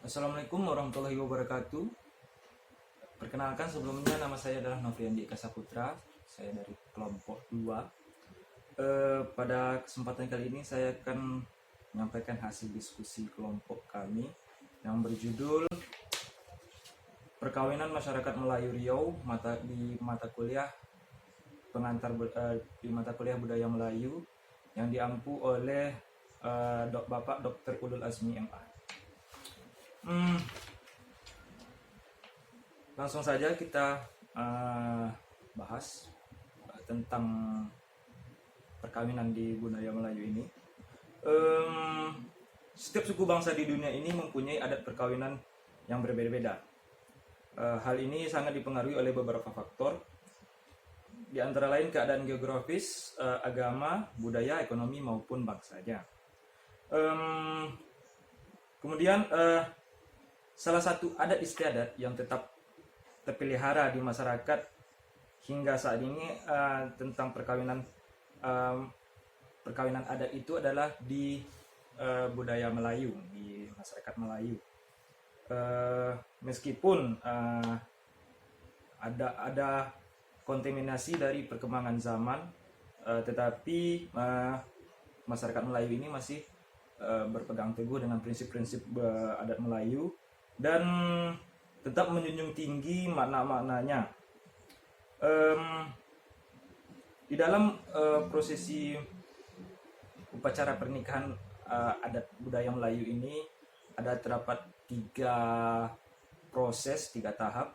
Assalamualaikum warahmatullahi wabarakatuh. Perkenalkan, sebelumnya nama saya adalah Novriandi Eka Saputra. Saya dari kelompok 2. Pada kesempatan kali ini saya akan menyampaikan hasil diskusi kelompok kami yang berjudul Perkawinan Masyarakat Melayu Riau di mata kuliah di mata kuliah Budaya Melayu yang diampu oleh Bapak Dr. Ulul Azmi MA. Langsung saja kita bahas tentang perkawinan di budaya Melayu ini. Setiap suku bangsa di dunia ini mempunyai adat perkawinan yang berbeda-beda. Hal ini sangat dipengaruhi oleh beberapa faktor, di antara lain keadaan geografis, agama, budaya, ekonomi maupun bangsanya. Kemudian salah satu adat istiadat yang tetap terpelihara di masyarakat hingga saat ini tentang perkawinan adat itu adalah di budaya Melayu, di masyarakat Melayu. Meskipun ada kontaminasi dari perkembangan zaman, tetapi masyarakat Melayu ini masih berpegang teguh dengan prinsip-prinsip adat Melayu dan tetap menjunjung tinggi makna-maknanya. Di dalam prosesi upacara pernikahan adat budaya Melayu ini ada terdapat 3 proses, 3 tahap.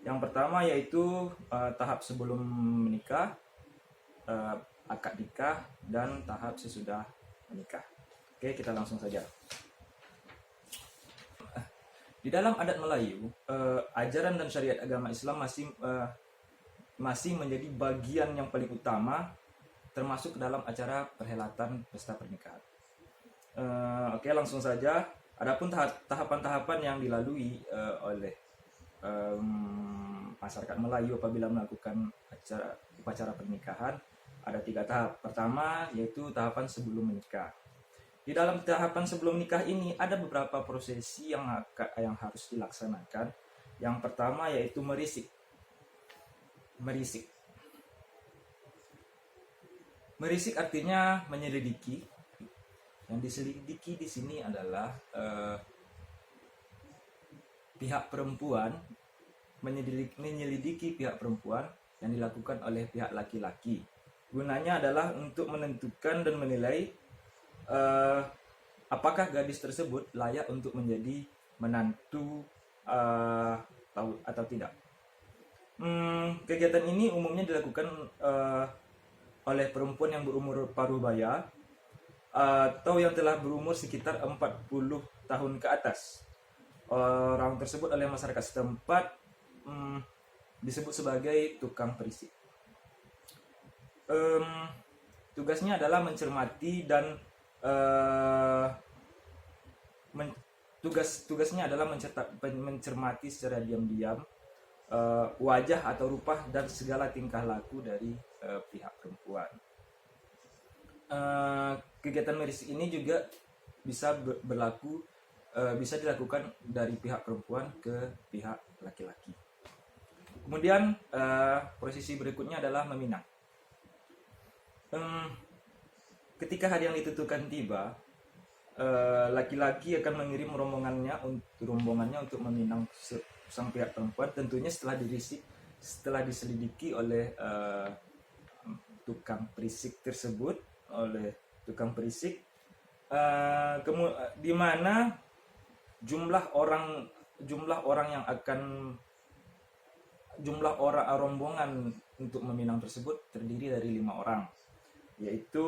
Yang pertama yaitu tahap sebelum menikah, akad nikah, dan tahap sesudah menikah. Oke, kita langsung saja. Di dalam adat Melayu, ajaran dan syariat agama Islam masih menjadi bagian yang paling utama, termasuk dalam acara perhelatan pesta pernikahan. Oke, langsung saja. Adapun tahapan-tahapan yang dilalui oleh masyarakat Melayu apabila melakukan upacara pernikahan ada 3 tahap. Pertama yaitu tahapan sebelum menikah. Di dalam tahapan sebelum nikah ini ada beberapa prosesi yang harus dilaksanakan. Yang pertama yaitu merisik. Merisik artinya menyelidiki. Yang diselidiki di sini adalah pihak perempuan menyelidiki pihak perempuan yang dilakukan oleh pihak laki-laki. Gunanya adalah untuk menentukan dan menilai apakah gadis tersebut layak untuk menjadi menantu atau tidak. Kegiatan ini umumnya dilakukan oleh perempuan yang berumur parubaya atau yang telah berumur sekitar 40 tahun ke atas. Orang tersebut oleh masyarakat setempat disebut sebagai tukang perisik. Tugasnya adalah mencermati dan tugasnya adalah mencermati secara diam-diam wajah atau rupa dan segala tingkah laku dari pihak perempuan. Kegiatan merisik ini juga bisa bisa dilakukan dari pihak perempuan ke pihak laki-laki. Kemudian prosesi berikutnya adalah meminang. Ketika hari yang ditentukan tiba, laki-laki akan mengirim rombongannya untuk meminang sang pihak perempuan, tentunya setelah diselidiki oleh tukang perisik tersebut, di mana jumlah rombongan untuk meminang tersebut terdiri dari 5 orang, yaitu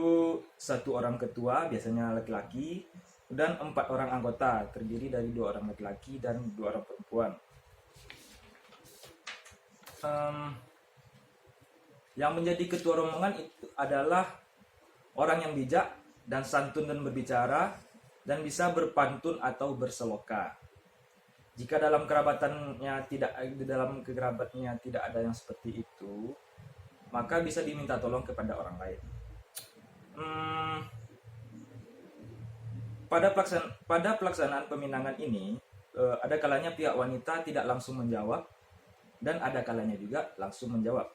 1 orang ketua, biasanya laki-laki, dan 4 orang anggota, terdiri dari 2 orang laki-laki dan 2 orang perempuan. Yang menjadi ketua rombongan itu adalah orang yang bijak dan santun dan berbicara, dan bisa berpantun atau berseloka. Jika dalam kerabatnya tidak ada yang seperti itu, maka bisa diminta tolong kepada orang lain. pada pelaksanaan peminangan ini, ada kalanya pihak wanita tidak langsung menjawab dan ada kalanya juga langsung menjawab.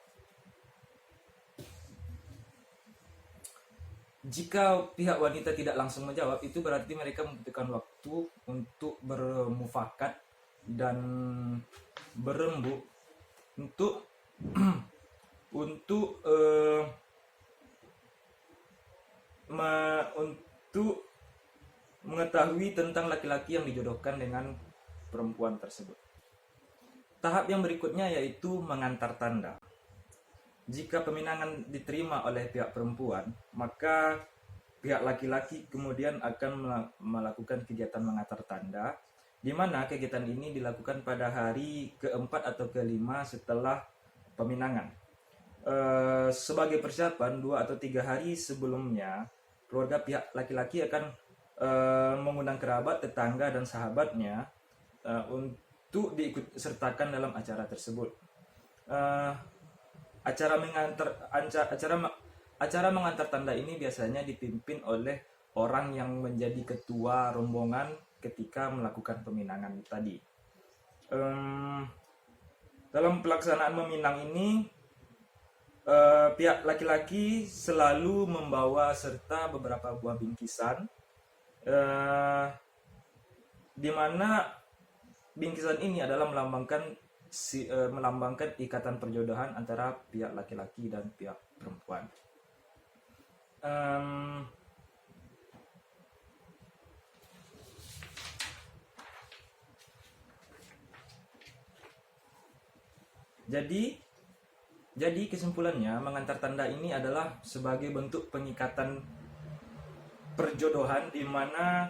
Jika pihak wanita tidak langsung menjawab, itu berarti mereka membutuhkan waktu untuk bermufakat dan berembuk untuk untuk untuk mengetahui tentang laki-laki yang dijodohkan dengan perempuan tersebut. Tahap yang berikutnya yaitu mengantar tanda. Jika peminangan diterima oleh pihak perempuan, maka pihak laki-laki kemudian akan melakukan kegiatan mengantar tanda, di mana kegiatan ini dilakukan pada hari keempat atau kelima setelah peminangan. Sebagai persiapan 2 atau 3 hari sebelumnya, keluarga pihak laki-laki akan mengundang kerabat, tetangga, dan sahabatnya untuk diikut sertakan dalam acara tersebut. Acara mengantar tanda ini biasanya dipimpin oleh orang yang menjadi ketua rombongan ketika melakukan peminangan tadi. Dalam pelaksanaan meminang ini, pihak laki-laki selalu membawa serta beberapa buah bingkisan, di mana bingkisan ini adalah melambangkan ikatan perjodohan antara pihak laki-laki dan pihak perempuan. Jadi kesimpulannya, mengantar tanda ini adalah sebagai bentuk pengikatan perjodohan di mana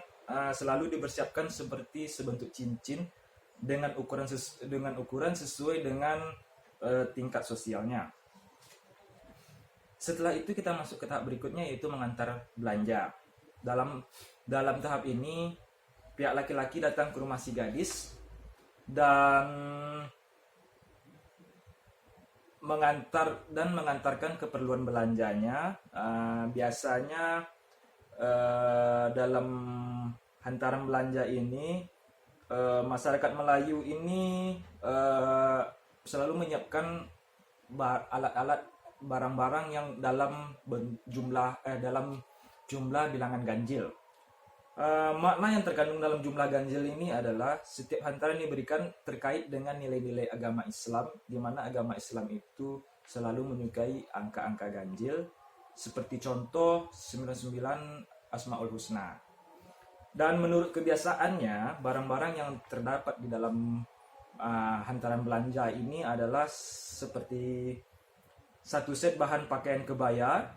selalu dipersiapkan seperti sebentuk cincin dengan ukuran sesuai dengan tingkat sosialnya. Setelah itu kita masuk ke tahap berikutnya, yaitu mengantar belanja. Dalam tahap ini, pihak laki-laki datang ke rumah si gadis dan mengantarkan keperluan belanjanya. Biasanya dalam hantaran belanja ini, masyarakat Melayu ini selalu menyiapkan alat-alat barang-barang yang dalam jumlah bilangan ganjil. Makna yang terkandung dalam jumlah ganjil ini adalah setiap hantaran diberikan terkait dengan nilai-nilai agama Islam, di mana agama Islam itu selalu menyukai angka-angka ganjil, seperti contoh 99 Asmaul Husna. Dan menurut kebiasaannya, barang-barang yang terdapat di dalam hantaran belanja ini adalah seperti 1 set bahan pakaian kebaya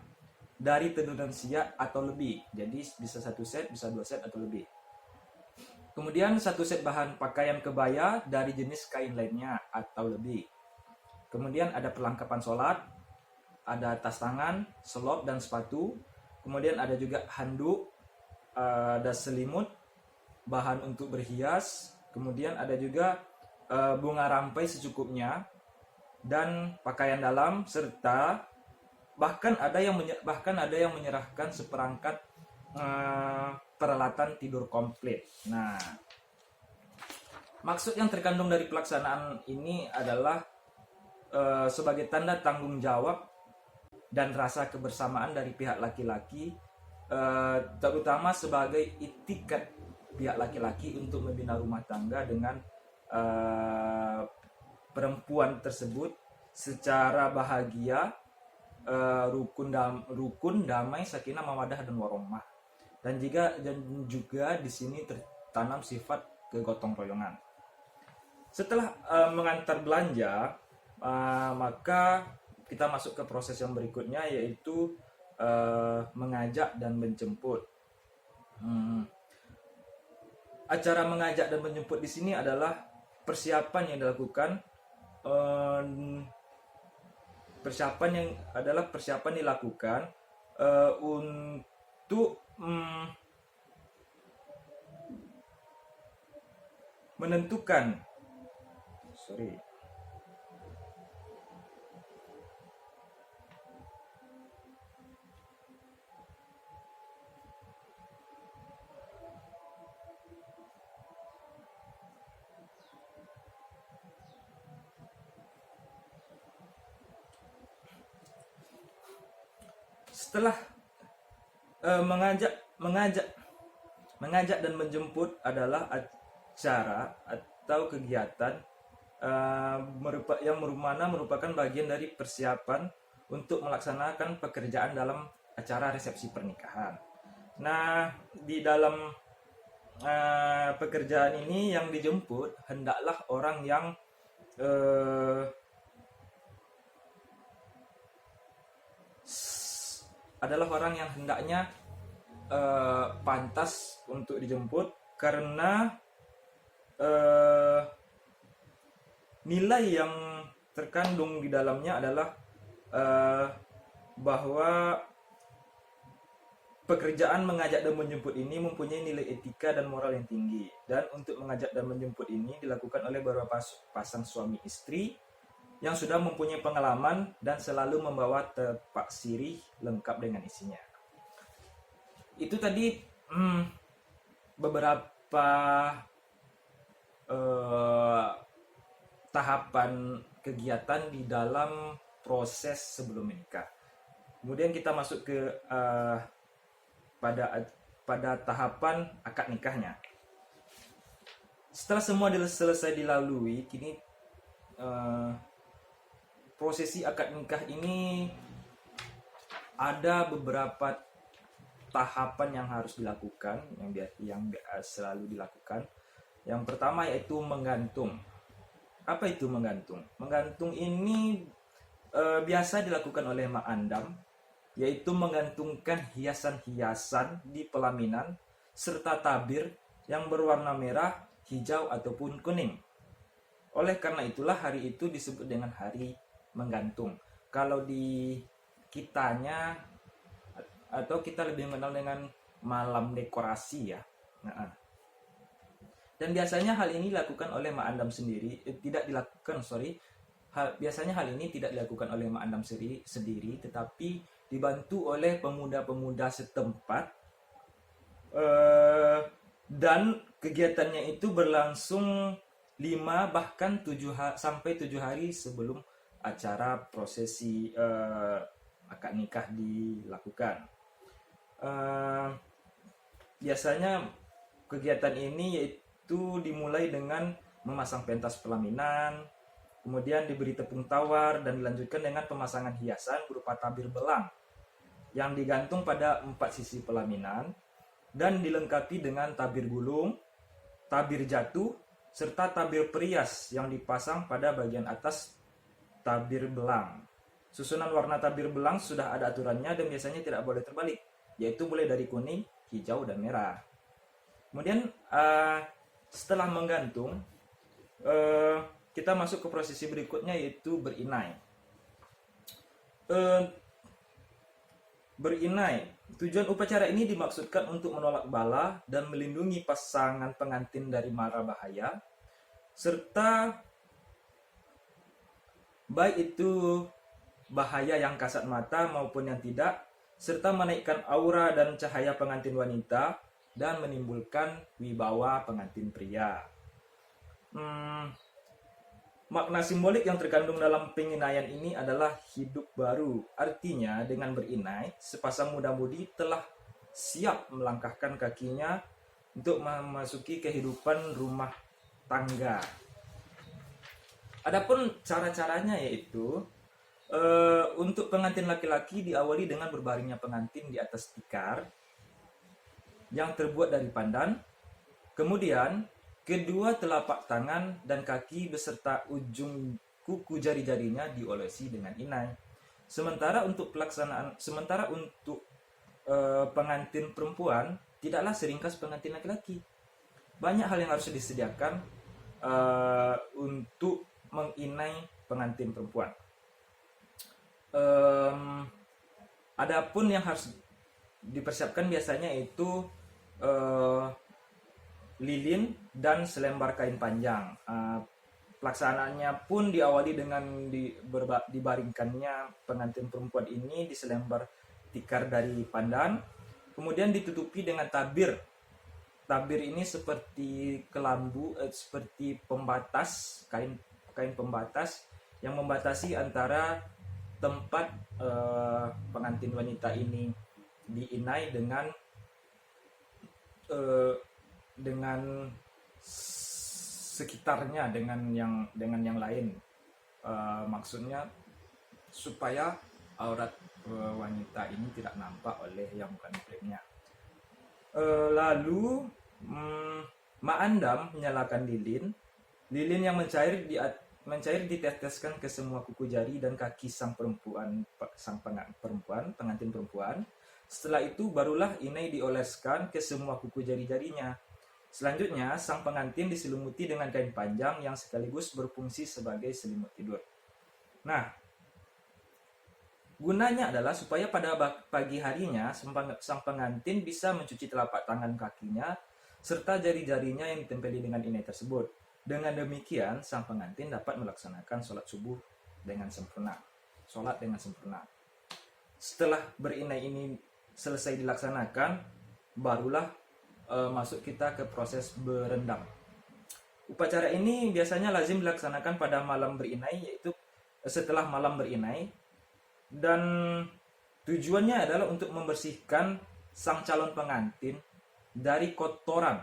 dari tenunan siak atau lebih. Jadi bisa 1 set, bisa 2 set atau lebih. Kemudian 1 set bahan pakaian kebaya dari jenis kain lainnya atau lebih. Kemudian ada perlengkapan sholat, ada tas tangan, selop dan sepatu. Kemudian ada juga handuk, ada selimut, bahan untuk berhias. Kemudian ada juga bunga rampai secukupnya, dan pakaian dalam, serta bahkan ada yang menyerahkan seperangkat peralatan tidur komplit. Nah, maksud yang terkandung dari pelaksanaan ini adalah sebagai tanda tanggung jawab dan rasa kebersamaan dari pihak laki-laki, terutama sebagai itikat pihak laki-laki untuk membina rumah tangga dengan perempuan tersebut secara bahagia, rukun, damai, sakinah, mawaddah dan warahmah. Dan juga di sini tertanam sifat kegotong royongan. Setelah mengantar belanja, maka kita masuk ke proses yang berikutnya, yaitu mengajak dan menjemput. Acara mengajak dan menjemput di sini adalah persiapan yang dilakukan untuk menentukan setelah mengajak mengajak mengajak dan menjemput adalah acara atau kegiatan yang merupakan bagian dari persiapan untuk melaksanakan pekerjaan dalam acara resepsi pernikahan. Nah, di dalam pekerjaan ini yang dijemput hendaklah orang yang adalah orang yang hendaknya pantas untuk dijemput, karena nilai yang terkandung di dalamnya adalah bahwa pekerjaan mengajak dan menjemput ini mempunyai nilai etika dan moral yang tinggi, dan untuk mengajak dan menjemput ini dilakukan oleh beberapa pasang suami istri yang sudah mempunyai pengalaman dan selalu membawa tepak sirih lengkap dengan isinya. Itu tadi beberapa tahapan kegiatan di dalam proses sebelum menikah. Kemudian kita masuk ke pada tahapan akad nikahnya. Setelah semua selesai dilalui, kini prosesi akad nikah ini ada beberapa tahapan yang harus dilakukan, yang selalu dilakukan. Yang pertama yaitu menggantung. Apa itu menggantung? Menggantung ini biasa dilakukan oleh Mak Andam, yaitu menggantungkan hiasan-hiasan di pelaminan serta tabir yang berwarna merah, hijau ataupun kuning. Oleh karena itulah hari itu disebut dengan hari menggantung. Kalau di kitanya, atau kita lebih mengenal dengan malam dekorasi ya. Dan biasanya hal ini dilakukan oleh Mak Andam sendiri, biasanya hal ini tidak dilakukan oleh Mak Andam sendiri, tetapi dibantu oleh pemuda-pemuda setempat, dan kegiatannya itu berlangsung 5 bahkan 7 sampai 7 hari sebelum acara prosesi akad nikah dilakukan. Biasanya kegiatan ini yaitu dimulai dengan memasang pentas pelaminan, kemudian diberi tepung tawar, dan dilanjutkan dengan pemasangan hiasan berupa tabir belang yang digantung pada 4 sisi pelaminan dan dilengkapi dengan tabir gulung, tabir jatuh, serta tabir perias yang dipasang pada bagian atas tabir belang. Susunan warna tabir belang sudah ada aturannya dan biasanya tidak boleh terbalik, yaitu mulai dari kuning, hijau, dan merah. Kemudian setelah menggantung, kita masuk ke prosesi berikutnya yaitu berinai. Berinai. Tujuan upacara ini dimaksudkan untuk menolak bala dan melindungi pasangan pengantin dari mara bahaya, serta baik itu bahaya yang kasat mata maupun yang tidak, serta menaikkan aura dan cahaya pengantin wanita dan menimbulkan wibawa pengantin pria. Makna simbolik yang terkandung dalam penginaian ini adalah hidup baru. Artinya dengan berinai, sepasang muda-mudi telah siap melangkahkan kakinya untuk memasuki kehidupan rumah tangga. Adapun cara-caranya yaitu untuk pengantin laki-laki diawali dengan berbaringnya pengantin di atas tikar yang terbuat dari pandan. Kemudian kedua telapak tangan dan kaki beserta ujung kuku jari-jarinya diolesi dengan inai. Sementara untuk pengantin perempuan tidaklah seringkas pengantin laki-laki. Banyak hal yang harus disediakan untuk menginai pengantin perempuan. Adapun yang harus dipersiapkan biasanya itu lilin dan selembar kain panjang. Pelaksanaannya pun diawali dengan dibaringkannya pengantin perempuan ini di selembar tikar dari pandan, kemudian ditutupi dengan tabir. Tabir ini seperti kelambu, seperti pembatas, kain pembatas yang membatasi antara tempat pengantin wanita ini diinai dengan sekitarnya, dengan yang lain. Maksudnya supaya aurat wanita ini tidak nampak oleh yang bukan muhrimnya. Lalu Mak Andam menyalakan lilin yang mencair diteteskan ke semua kuku jari dan kaki sang perempuan, pengantin perempuan. Setelah itu barulah inai dioleskan ke semua kuku jari-jarinya. Selanjutnya sang pengantin diselimuti dengan kain panjang yang sekaligus berfungsi sebagai selimut tidur. Nah, gunanya adalah supaya pada pagi harinya sang pengantin bisa mencuci telapak tangan kakinya serta jari-jarinya yang ditempeli dengan inai tersebut. Dengan demikian, sang pengantin dapat melaksanakan sholat subuh dengan sempurna. Setelah berinai ini selesai dilaksanakan, barulah masuk kita ke proses berendam. Upacara ini biasanya lazim dilaksanakan pada malam berinai, yaitu setelah malam berinai, dan tujuannya adalah untuk membersihkan sang calon pengantin dari kotoran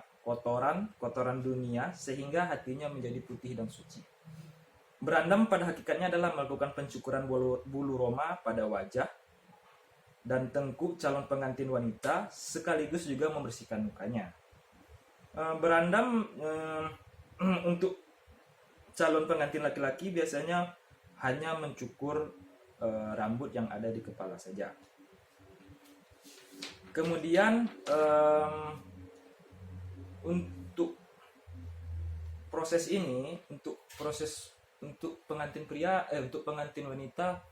dunia sehingga hatinya menjadi putih dan suci. Berandam pada hakikatnya adalah melakukan pencukuran bulu roma pada wajah dan tengkuk calon pengantin wanita sekaligus juga membersihkan mukanya. Berandam untuk calon pengantin laki-laki biasanya hanya mencukur rambut yang ada di kepala saja. Kemudian untuk proses ini, untuk pengantin pria, untuk pengantin wanita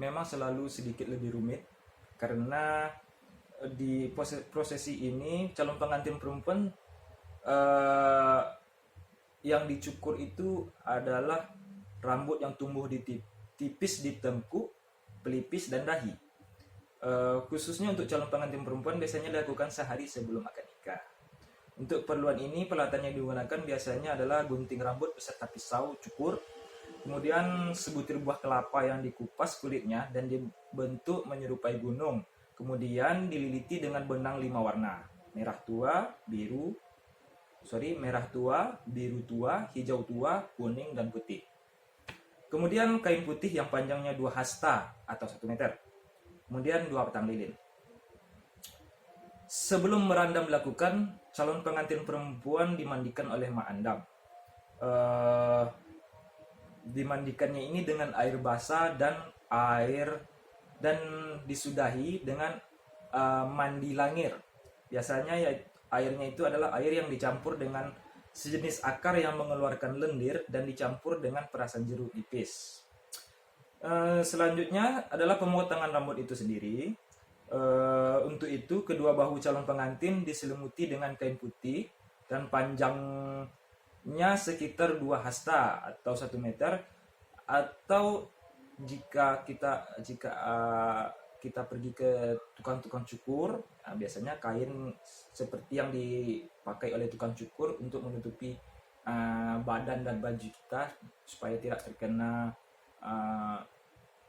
memang selalu sedikit lebih rumit, karena di prosesi ini calon pengantin perempuan yang dicukur itu adalah rambut yang tumbuh tipis di tengkuk, pelipis, dan dahi. Khususnya untuk calon pengantin perempuan biasanya dilakukan sehari sebelum akad nikah. Untuk keperluan ini, peralatan yang digunakan biasanya adalah gunting rambut beserta pisau cukur, kemudian sebutir buah kelapa yang dikupas kulitnya dan dibentuk menyerupai gunung, kemudian dililiti dengan benang 5 warna, merah tua, biru tua, hijau tua, kuning, dan putih. Kemudian kain putih yang panjangnya 2 hasta atau 1 meter, kemudian 2 batang lilin. Sebelum berandam dilakukan, calon pengantin perempuan dimandikan oleh Mak Andam. Dimandikannya ini dengan air basah dan disudahi dengan mandi langir. Biasanya ya airnya itu adalah air yang dicampur dengan sejenis akar yang mengeluarkan lendir dan dicampur dengan perasan jeruk nipis. Selanjutnya adalah pemotongan rambut itu sendiri. Untuk itu kedua bahu calon pengantin diselimuti dengan kain putih dan panjangnya sekitar 2 hasta atau 1 meter, atau jika kita pergi ke tukang cukur, biasanya kain seperti yang dipakai oleh tukang cukur untuk menutupi badan dan baju kita supaya tidak terkena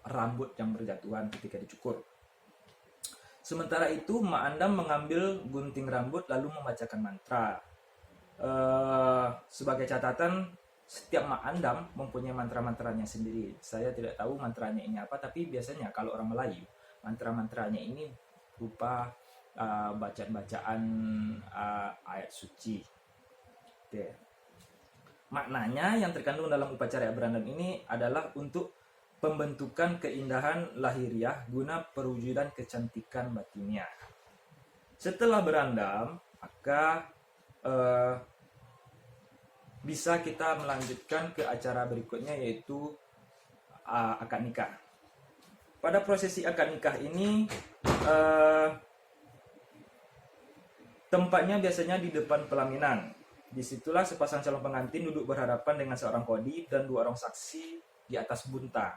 rambut yang berjatuhan ketika dicukur. Sementara itu, Mak Andam mengambil gunting rambut lalu membacakan mantra. Sebagai catatan, setiap Mak Andam mempunyai mantra-mantranya sendiri. Saya tidak tahu mantranya ini apa, tapi biasanya kalau orang Melayu, mantra-mantranya ini berupa bacaan-bacaan ayat suci. Oke. Maknanya yang terkandung dalam upacara berandam ini adalah untuk pembentukan keindahan lahiriah guna perwujudan kecantikan batiniah. Setelah berandam, maka bisa kita melanjutkan ke acara berikutnya, yaitu akad nikah. Pada prosesi akad nikah ini tempatnya biasanya di depan pelaminan. Disitulah sepasang calon pengantin duduk berhadapan dengan seorang qadhi dan 2 orang saksi di atas bunta.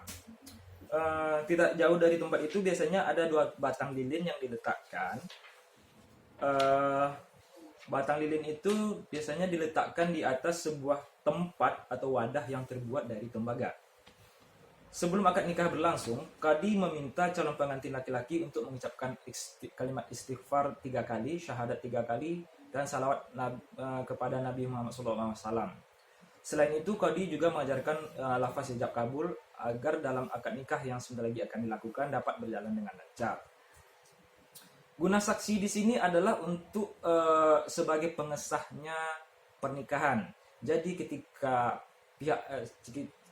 Tidak jauh dari tempat itu biasanya ada 2 batang lilin yang diletakkan. Batang lilin itu biasanya diletakkan di atas sebuah tempat atau wadah yang terbuat dari tembaga. Sebelum akad nikah berlangsung, Qadi meminta calon pengantin laki-laki untuk mengucapkan kalimat istighfar 3 kali, syahadat 3 kali, dan salawat kepada Nabi Muhammad SAW. Selain itu, Qadi juga mengajarkan lafaz ijab kabul agar dalam akad nikah yang sebentar lagi akan dilakukan dapat berjalan dengan lancar. Guna saksi di sini adalah untuk sebagai pengesahnya pernikahan. Jadi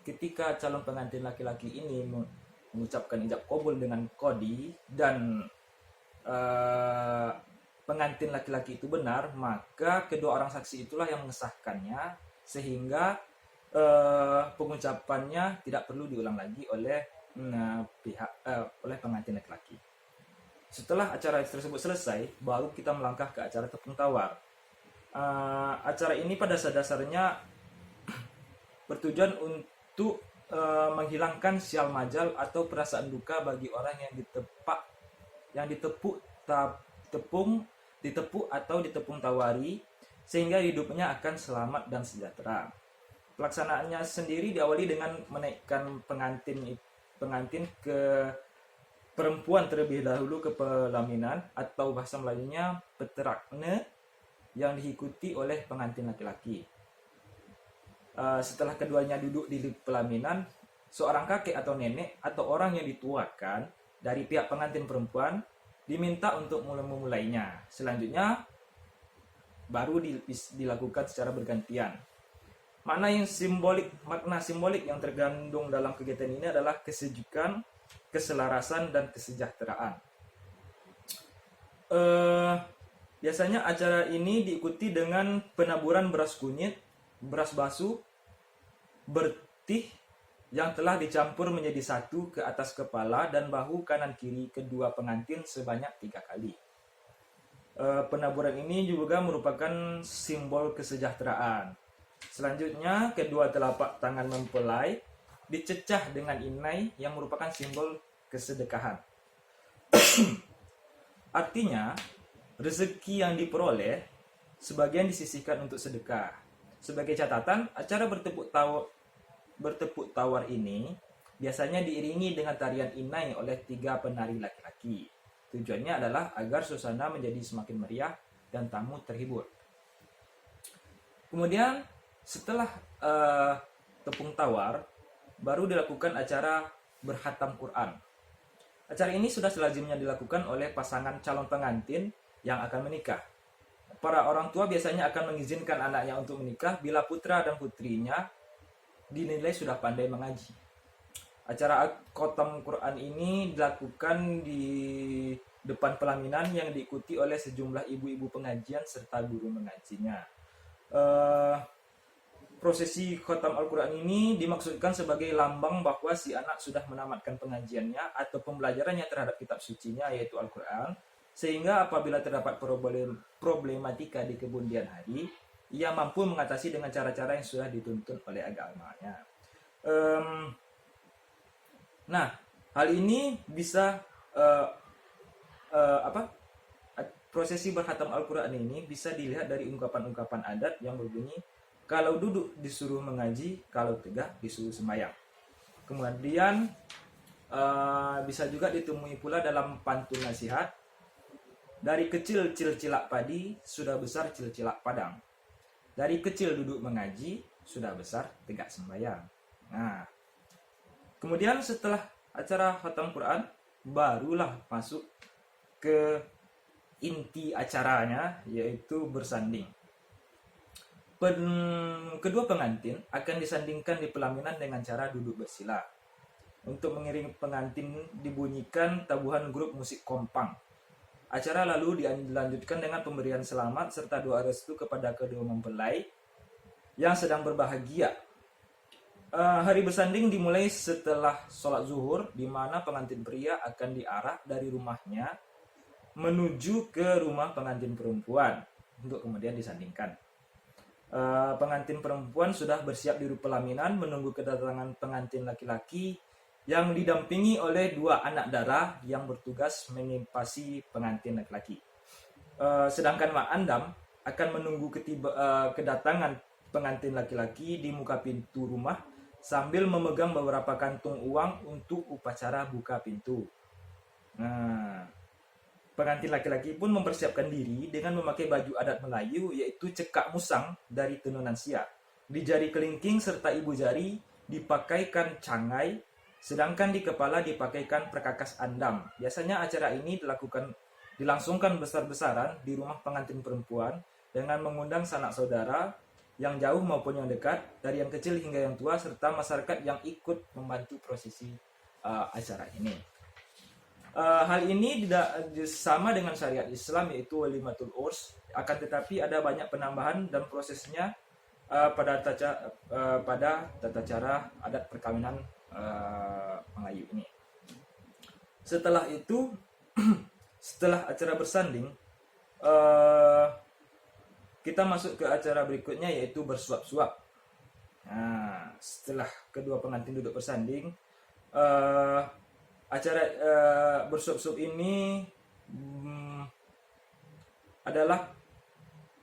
ketika calon pengantin laki-laki ini mengucapkan ijab kabul dengan Qadi dan pengantin laki-laki itu benar, maka kedua orang saksi itulah yang mengesahkannya, sehingga pengucapannya tidak perlu diulang lagi oleh oleh pengantin laki-laki. Setelah acara tersebut selesai, baru kita melangkah ke acara tepung tawar. Acara ini pada dasarnya bertujuan untuk menghilangkan sial majal atau perasaan duka bagi orang yang ditepuk atau ditepung tawari, sehingga hidupnya akan selamat dan sejahtera. Pelaksanaannya sendiri diawali dengan menaikkan pengantin ke perempuan terlebih dahulu ke pelaminan, atau bahasa Melayunya peterakne, yang diikuti oleh pengantin laki-laki. Setelah keduanya duduk di pelaminan, seorang kakek atau nenek atau orang yang dituakan dari pihak pengantin perempuan diminta untuk memulainya. Selanjutnya baru dilakukan secara bergantian. Makna simbolik yang terkandung dalam kegiatan ini adalah kesejukan, keselarasan, dan kesejahteraan. Biasanya acara ini diikuti dengan penaburan beras kunyit, beras basuh, bertih yang telah dicampur menjadi satu ke atas kepala dan bahu kanan kiri kedua pengantin sebanyak 3 kali. Penaburan ini juga merupakan simbol kesejahteraan. Selanjutnya, kedua telapak tangan mempelai dicecah dengan inai yang merupakan simbol kesedekahan. Artinya, rezeki yang diperoleh sebagian disisihkan untuk sedekah. Sebagai catatan, acara bertepuk tawar ini biasanya diiringi dengan tarian inai oleh 3 penari laki-laki. Tujuannya adalah agar suasana menjadi semakin meriah dan tamu terhibur. Kemudian setelah tepung tawar, baru dilakukan acara berkhatam Quran. Acara ini sudah selazimnya dilakukan oleh pasangan calon pengantin yang akan menikah. Para orang tua biasanya akan mengizinkan anaknya untuk menikah bila putra dan putrinya dinilai sudah pandai mengaji. Acara khatam Quran ini dilakukan di depan pelaminan yang diikuti oleh sejumlah ibu-ibu pengajian serta guru mengajinya. Prosesi khatam Al-Quran ini dimaksudkan sebagai lambang bahwa si anak sudah menamatkan pengajiannya atau pembelajarannya terhadap kitab sucinya, yaitu Al-Quran, sehingga apabila terdapat problematika di kemudian hari, ia mampu mengatasi dengan cara-cara yang sudah dituntun oleh agamanya. Nah, hal ini bisa prosesi berkhatam Al-Quran ini bisa dilihat dari ungkapan-ungkapan adat yang berbunyi, kalau duduk disuruh mengaji, kalau tegak disuruh sembahyang. Kemudian bisa juga ditemui pula dalam pantun nasihat, dari kecil cilak padi, sudah besar cilak padang. Dari kecil duduk mengaji, sudah besar tegak sembahyang. Nah, kemudian setelah acara khatam Quran, barulah masuk ke inti acaranya, yaitu bersanding. Kedua pengantin akan disandingkan di pelaminan dengan cara duduk bersila. Untuk mengiringi pengantin dibunyikan tabuhan grup musik kompang. Acara lalu dilanjutkan dengan pemberian selamat serta doa restu kepada kedua mempelai yang sedang berbahagia. Hari bersanding dimulai setelah sholat zuhur, di mana pengantin pria akan diarak dari rumahnya menuju ke rumah pengantin perempuan untuk kemudian disandingkan. Pengantin perempuan sudah bersiap di pelaminan menunggu kedatangan pengantin laki-laki yang didampingi oleh 2 anak darah yang bertugas mengimpasi pengantin laki-laki. Sedangkan Mak Andam akan menunggu kedatangan pengantin laki-laki di muka pintu rumah sambil memegang beberapa kantung uang untuk upacara buka pintu. Nah, pengantin laki-laki pun mempersiapkan diri dengan memakai baju adat Melayu, yaitu cekak musang dari tenunan siak. Di jari kelingking serta ibu jari dipakaikan cangai, sedangkan di kepala dipakaikan perkakas andam. Biasanya acara ini dilangsungkan besar-besaran di rumah pengantin perempuan dengan mengundang sanak saudara yang jauh maupun yang dekat, dari yang kecil hingga yang tua, serta masyarakat yang ikut membantu prosesi acara ini. Hal ini tidak sama dengan syariat Islam, yaitu walimatul urs, akan tetapi ada banyak penambahan dan prosesnya pada tata cara adat perkawinan Melayu ini. Setelah itu, setelah acara bersanding, kita masuk ke acara berikutnya, yaitu bersuap-suap. Nah, setelah kedua pengantin duduk bersanding, acara bersuap-suap ini adalah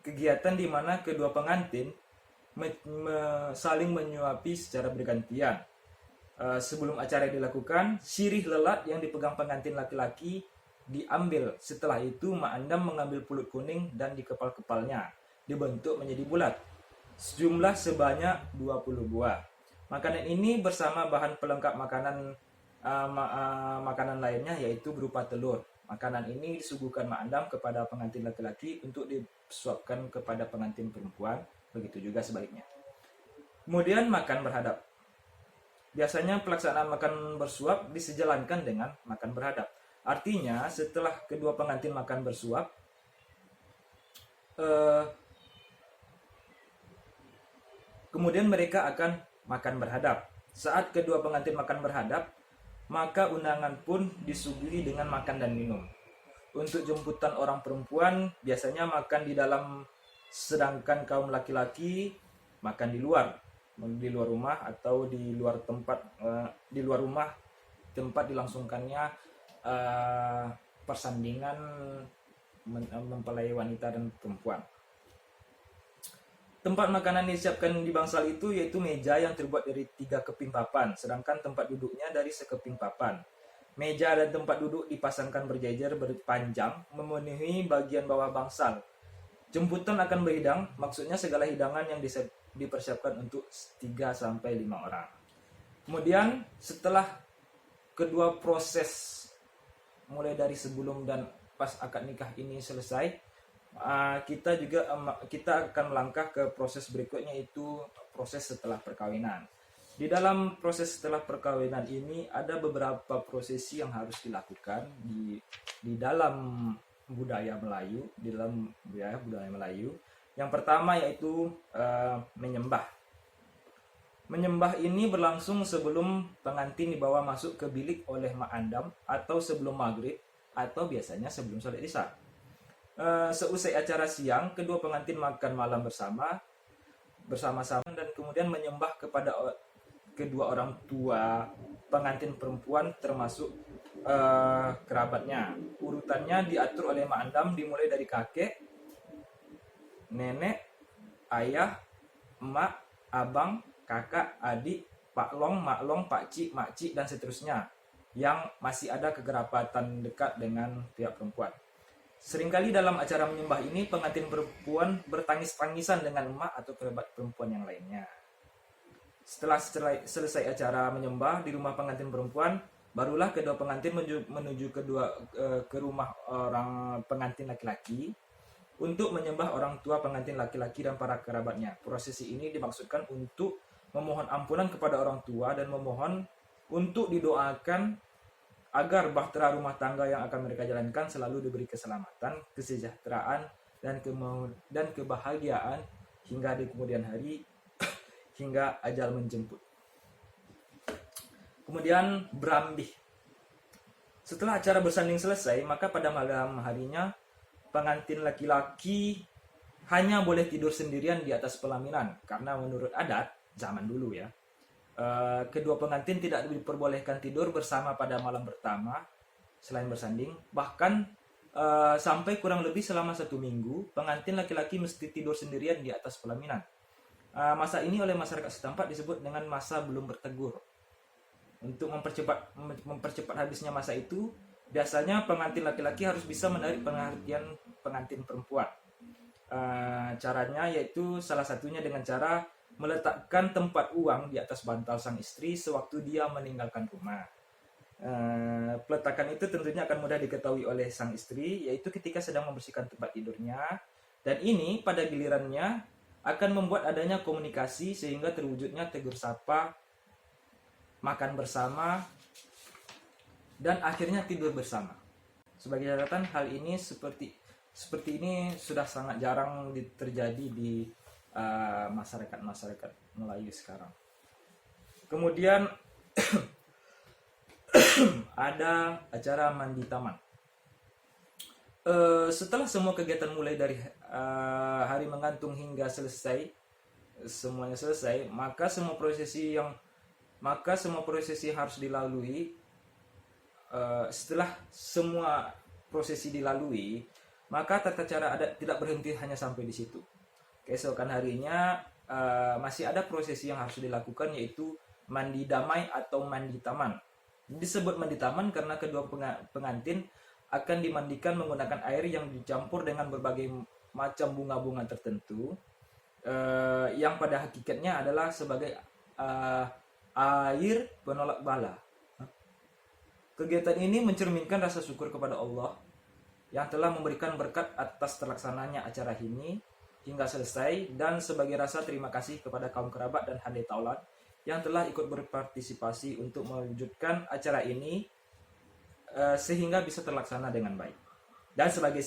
kegiatan di mana kedua pengantin saling menyuapi secara bergantian. Sebelum acara dilakukan, sirih lelat yang dipegang pengantin laki-laki diambil. Setelah itu, Mak Andam mengambil pulut kuning dan dikepal-kepalnya, dibentuk menjadi bulat, sejumlah sebanyak 20 buah. Makanan ini bersama bahan pelengkap makanan lainnya, yaitu berupa telur. Makanan ini disuguhkan Mak Andam kepada pengantin laki-laki untuk disuapkan kepada pengantin perempuan, begitu juga sebaliknya. Kemudian makan berhadap. Biasanya pelaksanaan makan bersuap disejalankan dengan makan berhadap. Artinya setelah kedua pengantin makan bersuap, kemudian mereka akan makan berhadap. Saat kedua pengantin makan berhadap, maka undangan pun disuguhi dengan makan dan minum. Untuk jemputan orang perempuan biasanya makan di dalam, sedangkan kaum laki-laki makan di luar rumah atau di luar rumah tempat dilangsungkannya persandingan mempelai wanita dan perempuan. Tempat makanan yang disiapkan di bangsal itu yaitu meja yang terbuat dari 3 keping papan, sedangkan tempat duduknya dari sekeping papan. Meja dan tempat duduk dipasangkan berjejer berpanjang memenuhi bagian bawah bangsal. Jemputan akan berhidang, maksudnya segala hidangan yang dipersiapkan untuk 3-5 orang. Kemudian setelah kedua proses mulai dari sebelum dan pas akad nikah ini selesai, kita akan melangkah ke proses berikutnya, yaitu proses setelah perkawinan. Di dalam proses setelah perkawinan ini ada beberapa prosesi yang harus dilakukan di dalam budaya Melayu, Yang pertama yaitu menyembah. Menyembah ini berlangsung sebelum pengantin dibawa masuk ke bilik oleh Mak Andam, atau sebelum maghrib, atau biasanya sebelum sholat isya. Seusai acara siang, kedua pengantin makan malam bersama-sama dan kemudian menyembah kepada kedua orang tua pengantin perempuan, termasuk kerabatnya. Urutannya diatur oleh Mak Andam, dimulai dari kakek, nenek, ayah, emak, abang, kakak, adik, pak long, mak long, pak cik, mak cik, dan seterusnya yang masih ada kekerabatan dekat dengan pihak perempuan. Seringkali dalam acara menyembah ini pengantin perempuan bertangis-tangisan dengan emak atau kerabat perempuan yang lainnya. Setelah selesai acara menyembah di rumah pengantin perempuan, barulah kedua pengantin menuju ke rumah orang pengantin laki-laki untuk menyembah orang tua pengantin laki-laki dan para kerabatnya. Prosesi ini dimaksudkan untuk memohon ampunan kepada orang tua dan memohon untuk didoakan agar bahtera rumah tangga yang akan mereka jalankan selalu diberi keselamatan, kesejahteraan, dan kebahagiaan hingga di kemudian hari hingga ajal menjemput. Kemudian berambih. Setelah acara bersanding selesai, maka pada malam harinya pengantin laki-laki hanya boleh tidur sendirian di atas pelaminan, karena menurut adat zaman dulu ya, kedua pengantin tidak diperbolehkan tidur bersama pada malam pertama selain bersanding. Bahkan sampai kurang lebih selama 1 minggu pengantin laki-laki mesti tidur sendirian di atas pelaminan. Masa ini oleh masyarakat setempat disebut dengan masa belum bertegur. Untuk mempercepat habisnya masa itu, biasanya pengantin laki-laki harus bisa menarik perhatian pengantin perempuan. Caranya yaitu salah satunya dengan cara meletakkan tempat uang di atas bantal sang istri sewaktu dia meninggalkan rumah. Peletakan itu tentunya akan mudah diketahui oleh sang istri, yaitu ketika sedang membersihkan tempat tidurnya, dan ini pada gilirannya akan membuat adanya komunikasi sehingga terwujudnya tegur sapa, makan bersama, dan akhirnya tidur bersama. Sebagai catatan, hal ini seperti ini sudah sangat jarang terjadi di masyarakat Melayu sekarang. Kemudian ada acara mandi taman. Setelah semua kegiatan mulai dari hari menggantung hingga semuanya selesai, maka semua prosesi harus dilalui. Setelah semua prosesi dilalui, maka tata cara adat tidak berhenti hanya sampai di situ. Keesokan harinya masih ada prosesi yang harus dilakukan, yaitu mandi damai atau mandi taman. Disebut mandi taman karena kedua pengantin akan dimandikan menggunakan air yang dicampur dengan berbagai macam bunga-bunga tertentu, yang pada hakikatnya adalah sebagai air penolak bala. Kegiatan ini mencerminkan rasa syukur kepada Allah yang telah memberikan berkat atas terlaksananya acara ini hingga selesai, dan sebagai rasa terima kasih kepada kaum kerabat dan handai taulan yang telah ikut berpartisipasi untuk mewujudkan acara ini sehingga bisa terlaksana dengan baik. Dan sebagai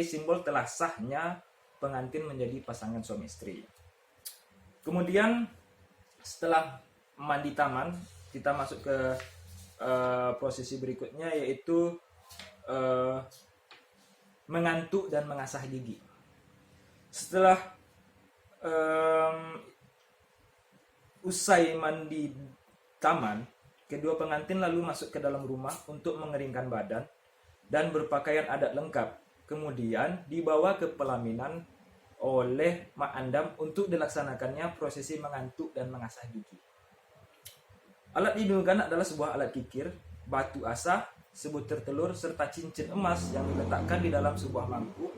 simbol telah sahnya pengantin menjadi pasangan suami istri. Kemudian setelah mandi taman, kita masuk ke prosesi berikutnya, yaitu mengantuk dan mengasah gigi. Setelah usai mandi taman, kedua pengantin lalu masuk ke dalam rumah untuk mengeringkan badan dan berpakaian adat lengkap. Kemudian dibawa ke pelaminan oleh Mak Andam untuk dilaksanakannya prosesi mengantuk dan mengasah gigi. Alat digunakan adalah sebuah alat kikir, batu asah, sebutir telur, serta cincin emas yang diletakkan di dalam sebuah mangkuk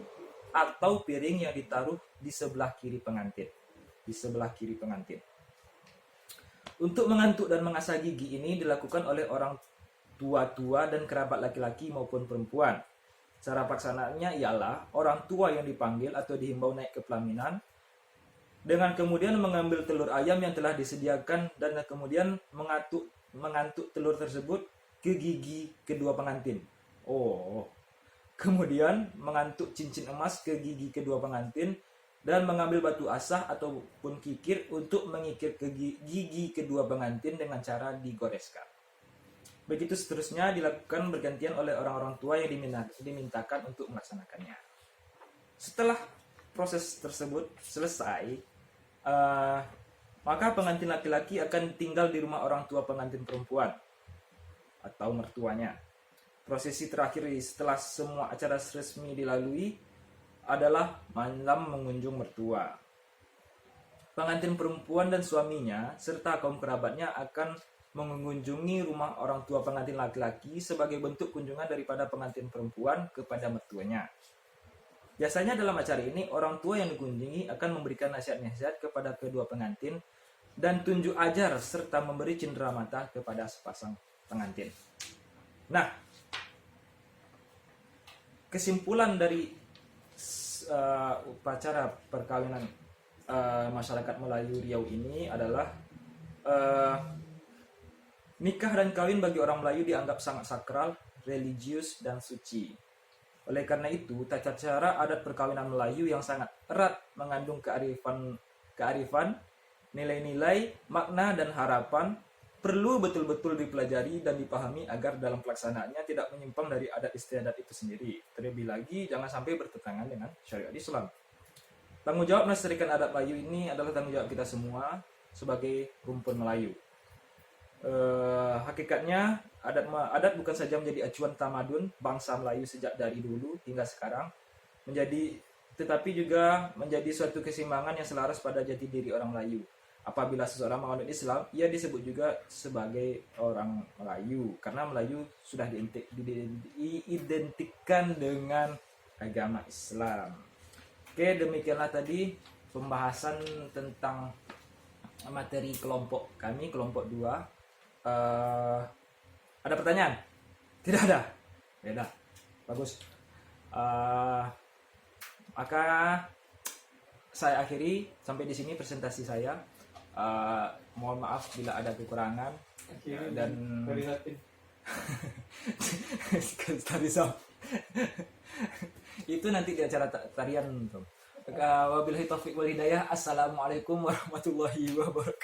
atau piring yang ditaruh di sebelah kiri pengantin. Untuk mengantuk dan mengasah gigi ini dilakukan oleh orang tua dan kerabat laki-laki maupun perempuan. Cara pelaksanaannya ialah orang tua yang dipanggil atau dihimbau naik ke pelaminan, dengan kemudian mengambil telur ayam yang telah disediakan dan kemudian mengantuk telur tersebut ke gigi kedua pengantin. Kemudian mengantuk cincin emas ke gigi kedua pengantin dan mengambil batu asah ataupun kikir untuk mengikir ke gigi kedua pengantin dengan cara digoreskan. Begitu seterusnya dilakukan bergantian oleh orang-orang tua yang dimintakan untuk melaksanakannya. Setelah proses tersebut selesai, maka pengantin laki-laki akan tinggal di rumah orang tua pengantin perempuan atau mertuanya. Prosesi terakhir setelah semua acara resmi dilalui adalah malam mengunjung mertua. Pengantin perempuan dan suaminya serta kaum kerabatnya akan mengunjungi rumah orang tua pengantin laki-laki sebagai bentuk kunjungan daripada pengantin perempuan kepada mertuanya. Biasanya dalam acara ini orang tua yang dikunjungi akan memberikan nasihat-nasihat kepada kedua pengantin dan tunjuk ajar serta memberi cenderamata kepada sepasang pengantin. Nah, kesimpulan dari upacara perkawinan masyarakat Melayu Riau ini adalah nikah dan kawin bagi orang Melayu dianggap sangat sakral, religius, dan suci. Oleh karena itu, tata cara adat perkawinan Melayu yang sangat erat mengandung kearifan, nilai-nilai, makna, dan harapan perlu betul-betul dipelajari dan dipahami agar dalam pelaksanaannya tidak menyimpang dari adat istiadat itu sendiri. Terlebih lagi, jangan sampai bertentangan dengan syariat Islam. Tanggung jawab melestarikan adat Melayu ini adalah tanggung jawab kita semua sebagai rumpun Melayu. Hakikatnya, adat bukan saja menjadi acuan tamadun bangsa Melayu sejak dari dulu hingga sekarang, menjadi tetapi juga menjadi suatu keseimbangan yang selaras pada jati diri orang Melayu. Apabila seseorang menganut Islam, ia disebut juga sebagai orang Melayu karena Melayu sudah diidentikan dengan agama Islam. Oke, demikianlah tadi pembahasan tentang materi kelompok kami, kelompok 2. Ada pertanyaan? Tidak ada? Beda. Bagus. Maka saya akhiri sampai di sini presentasi saya. Mohon maaf bila ada kekurangan dan itu nanti di acara tarian. Wabillahi taufiq wal hidayah. Assalamualaikum warahmatullahi wabarakatuh.